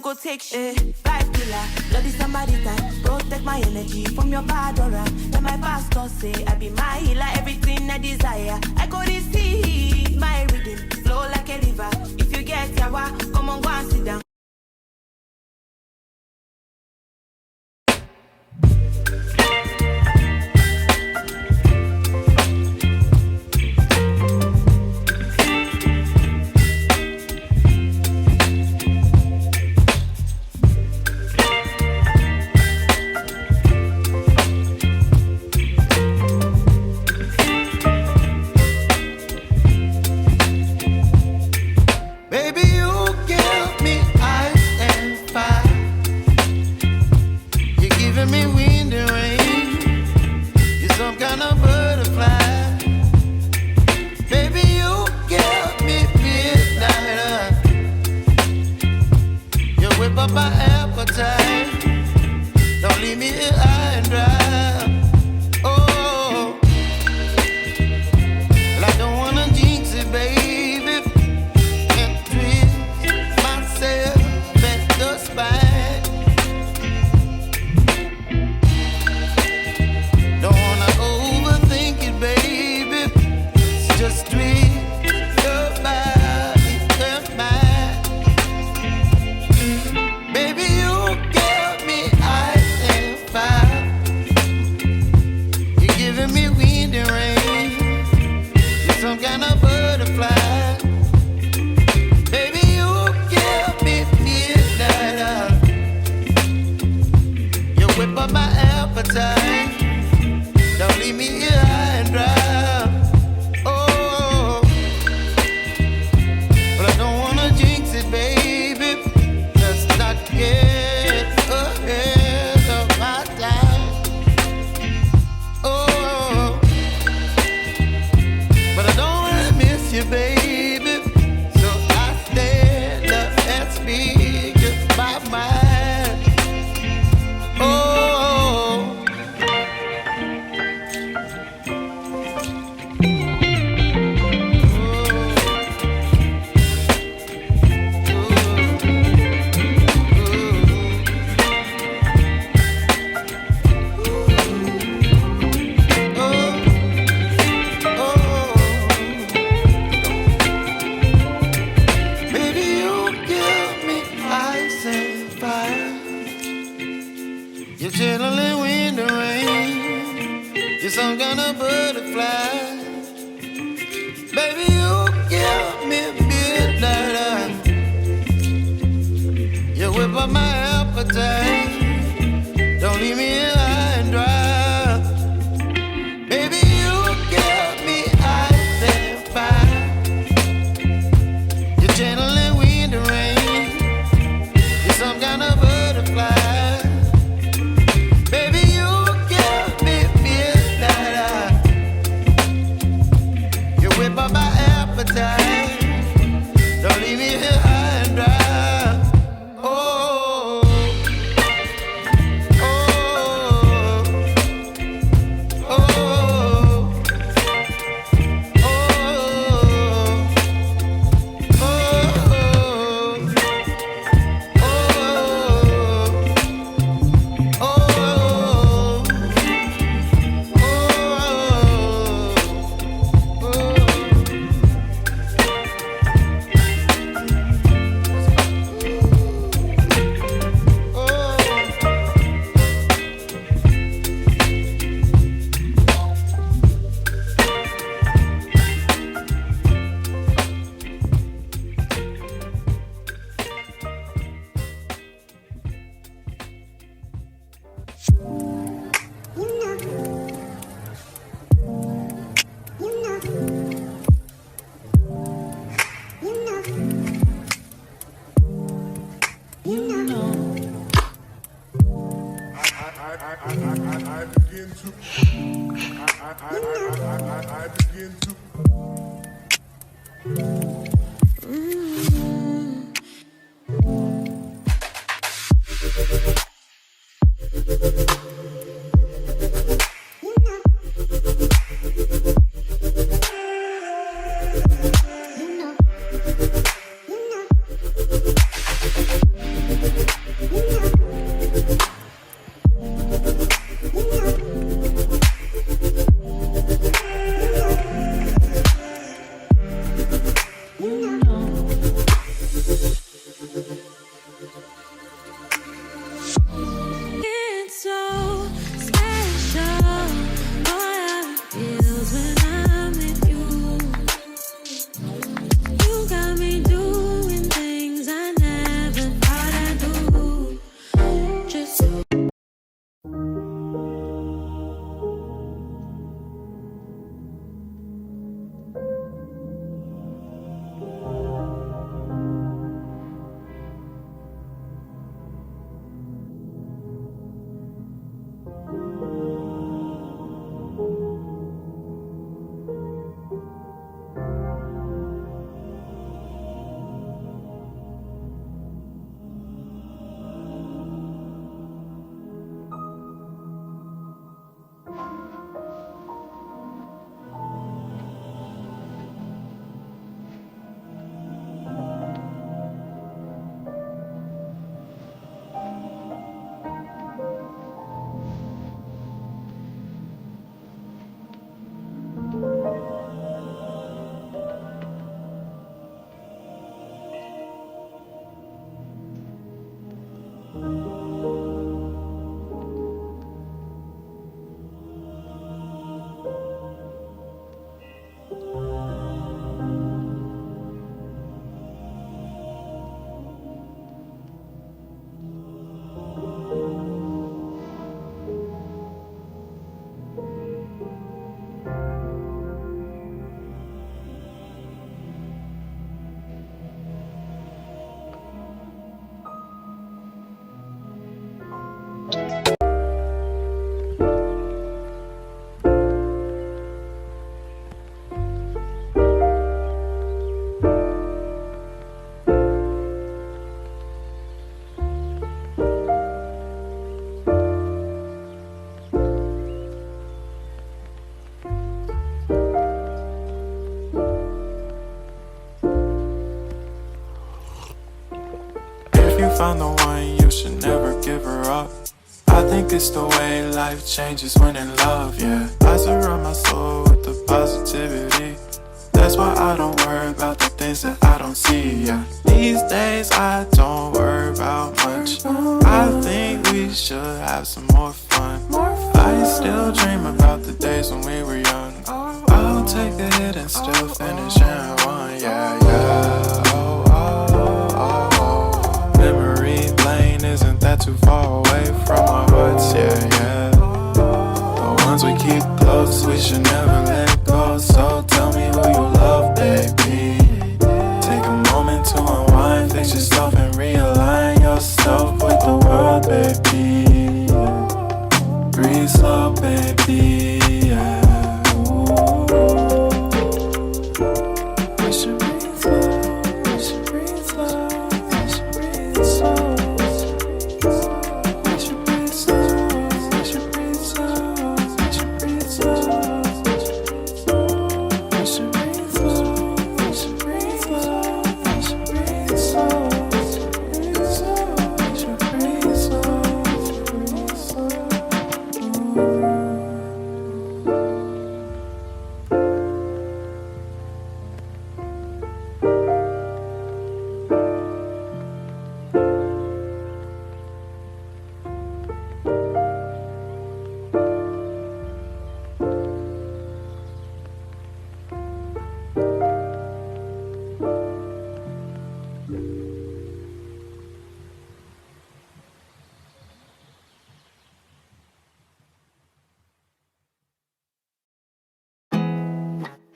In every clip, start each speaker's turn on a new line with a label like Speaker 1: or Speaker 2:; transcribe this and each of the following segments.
Speaker 1: go take shit. Vibe killer, bloody somebody time. Protect my energy from your bad aura. Then my pastor say I be my healer, everything I desire. I go receive my rhythm, flow like a river. If you get yawa, come on, go and sit down.
Speaker 2: found the one, you should never give her up. I think it's the way life changes when in love, yeah. I surround my soul with the positivity. That's why I don't worry about the things that I don't see, yeah. These days I don't worry about much. I think we should have some more fun. I still dream about the days when we were young. I'll take a hit and still finish in one, yeah, yeah. Oh, oh, oh, oh. Memory lane isn't that too far away from our hearts, yeah, yeah. The ones we keep close, we should never let go. So tell me who you love, baby. Take a moment to unwind, fix yourself and realign yourself with the world, baby. Breathe slow, baby, yeah. We should breathe slow, we should breathe slow, we should breathe slow. We should breathe slow, we should breathe slow, we should breathe slow. We should breathe slow, we should breathe slow, we should breathe slow. We should breathe slow, breathe slow.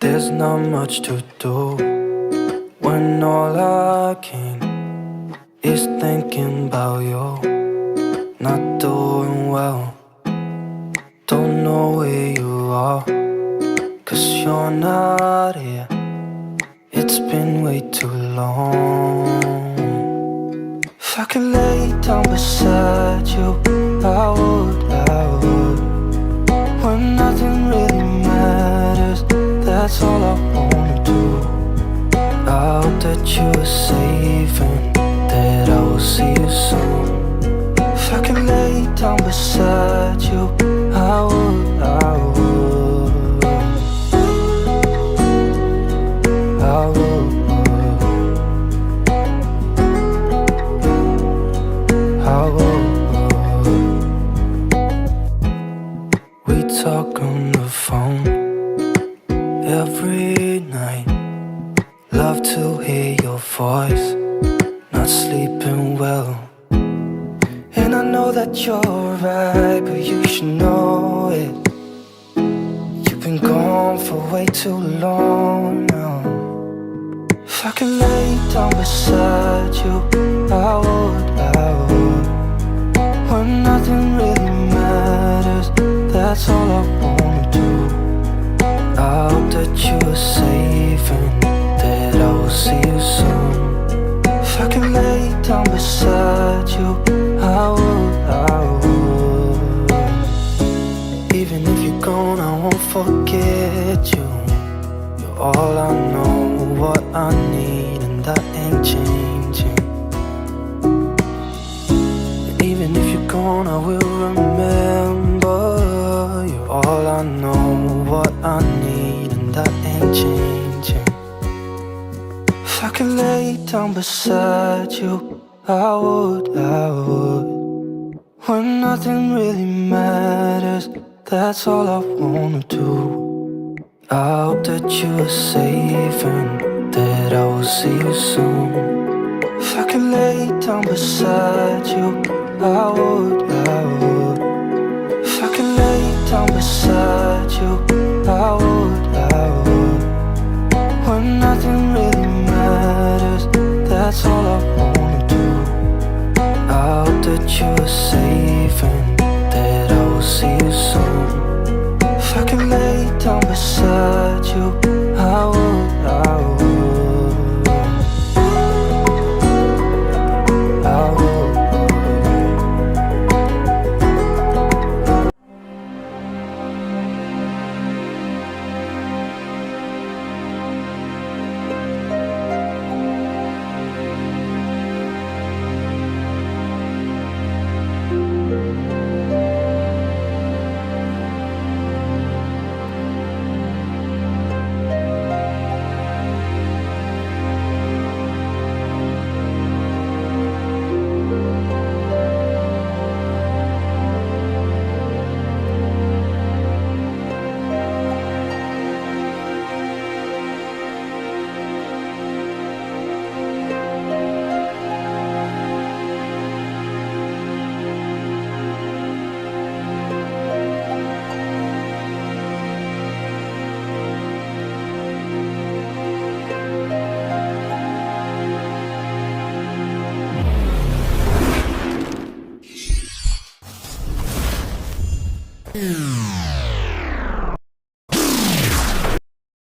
Speaker 3: There's not much to do when all I can is thinking about you. Not doing well, don't know where you are, 'cause you're not here. It's been way too long. If I could lay down beside you, I would, when nothing really matters. That's all I wanna do. I hope that you are safe and that I will see you soon. If I can lay down beside you, I would, I would, I would, I would. We talk on the phone every night. Love to hear your voice. Not sleeping well, and I know that you're right, but you should know it. You've been gone for way too long now. If I could lay down beside you, I would, I would. When nothing really matters, that's all I wanna do. I hope that you are safe and that I will see you soon. If I can lay down beside you, I would, I would. Even if you're gone, I won't forget you. You're all I know, what I need, and that ain't changing. And even if you're gone, I will remember. You're all I know, what I need, and that ain't changing. If I could lay down beside you, I would, I would. When nothing really matters, that's all I wanna do. I hope that you are safe and that I will see you soon. If I could lay down beside you, I would, I would. If I could lay down beside you, I would, I would. When nothing really matters, that's all I wanna do. I hope that you are safe and that I will see you soon. If I could lay down beside you, I would, I would, I would. Yeah.